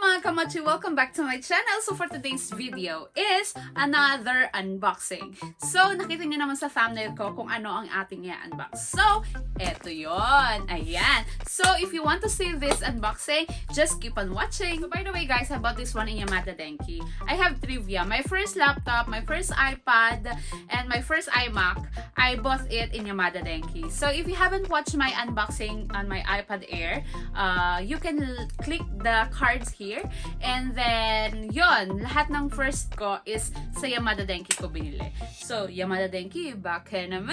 mga KaMochi! Welcome back to my channel. So for today's video is another unboxing. So nakita niyo naman sa thumbnail ko kung ano ang ating i-unbox. So eto yon. Ayan. So if you want to see this unboxing, just keep on watching. So by the way guys, I bought this one in Yamada Denki. I have trivia. My first laptop, my first iPad, and my first iMac, I bought it in Yamada Denki. So if you haven't watched my unboxing on my iPad Air, you can click the cards here. And then, yon, lahat ng first ko is sa Yamada Denki ko binili. So, Yamada Denki, back naman.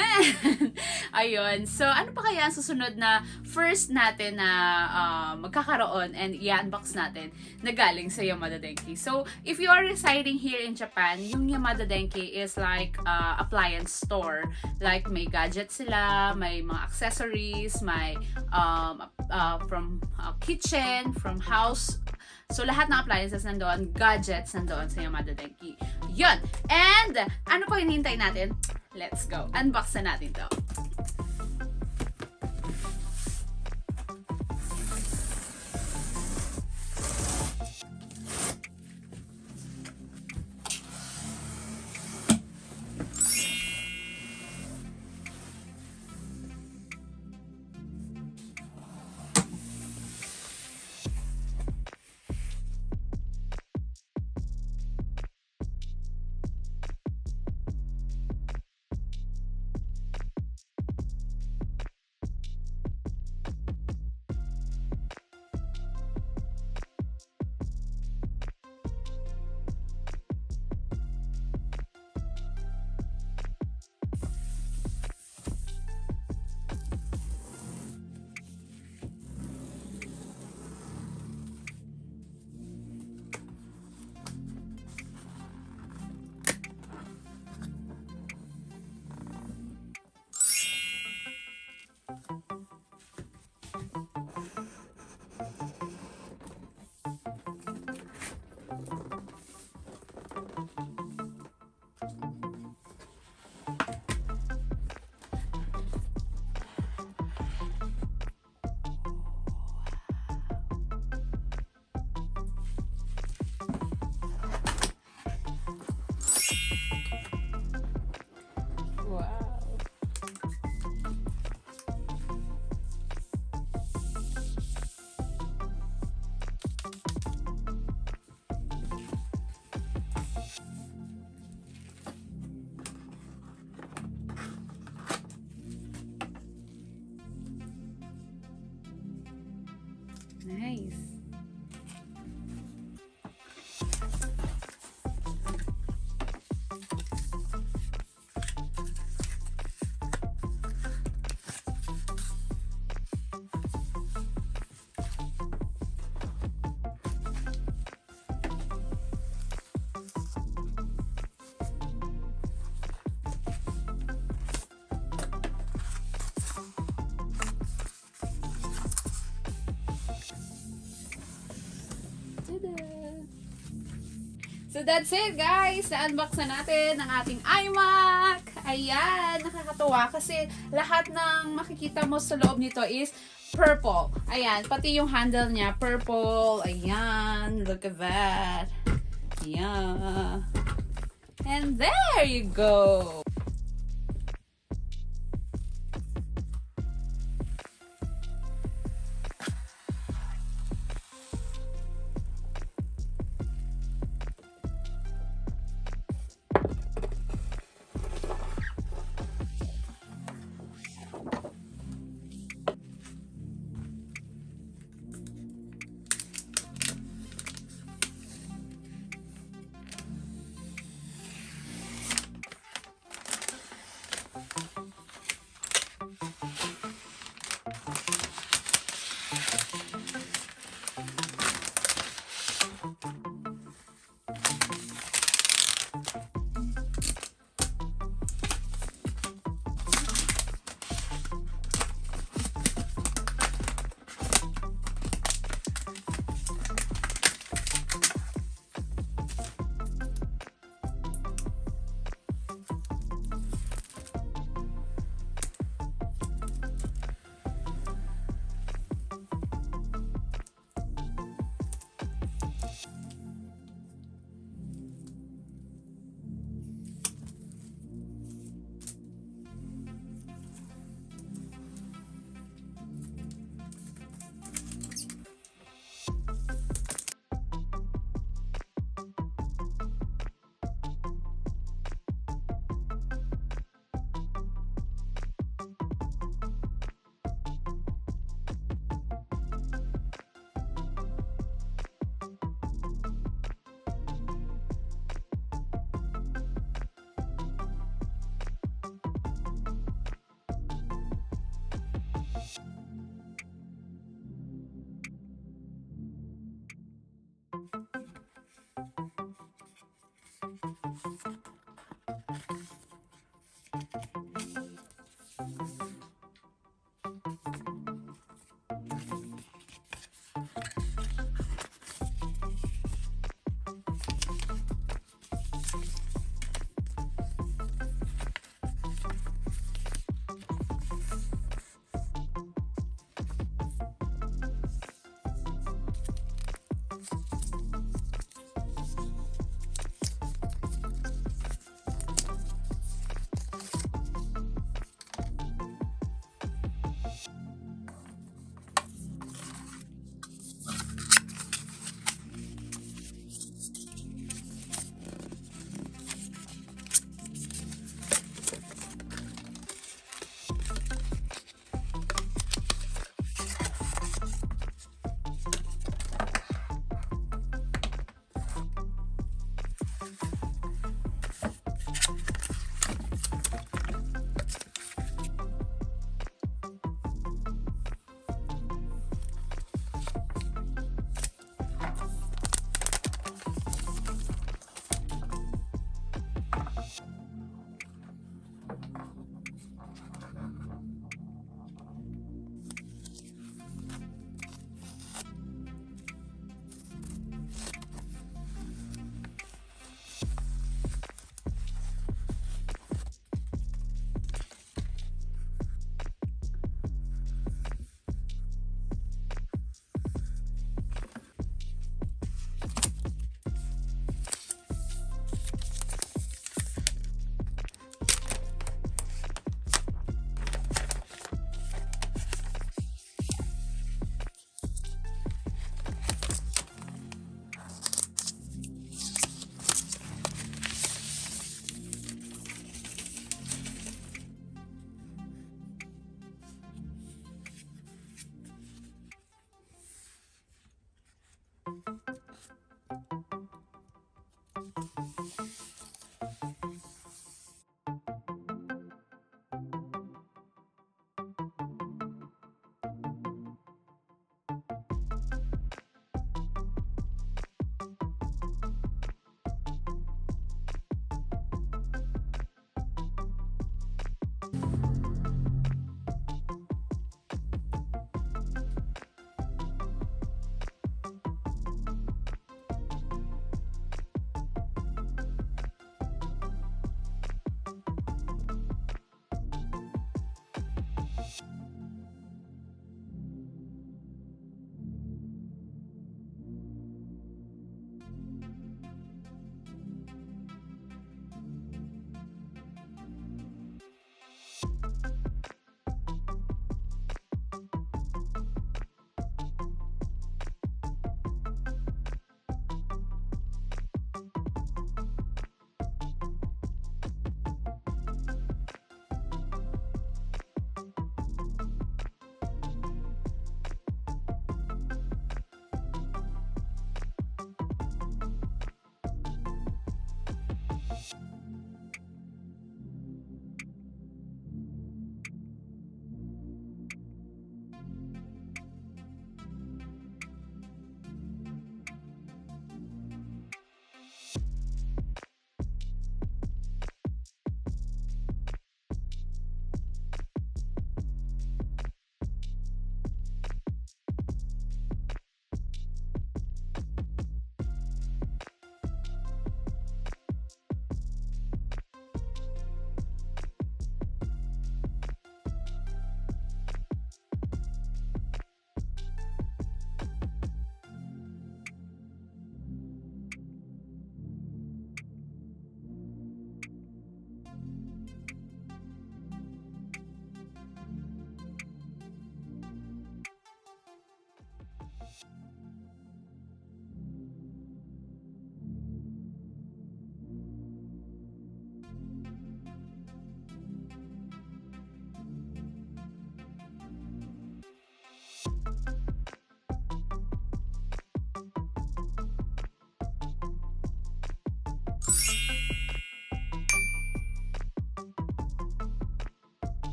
Ayun. So, ano pa kaya ang susunod na first natin na magkakaroon and i-unbox natin na galing sa Yamada Denki? So, if you are residing here in Japan, yung Yamada Denki is like appliance store. Like, may gadgets sila, may mga accessories, may from kitchen, from house. So, lahat ng appliances nandoon, gadgets nandoon sa Yamada Denki. Yun! And, ano pa hinihintay natin? Let's go! Unbox na natin to. Nice. So that's it guys! Na-unbox na natin ang ating iMac! Ayan! Nakakatuwa kasi lahat ng makikita mo sa loob nito is purple. Ayan, pati yung handle niya purple. Ayan, look at that. Yeah. And there you go!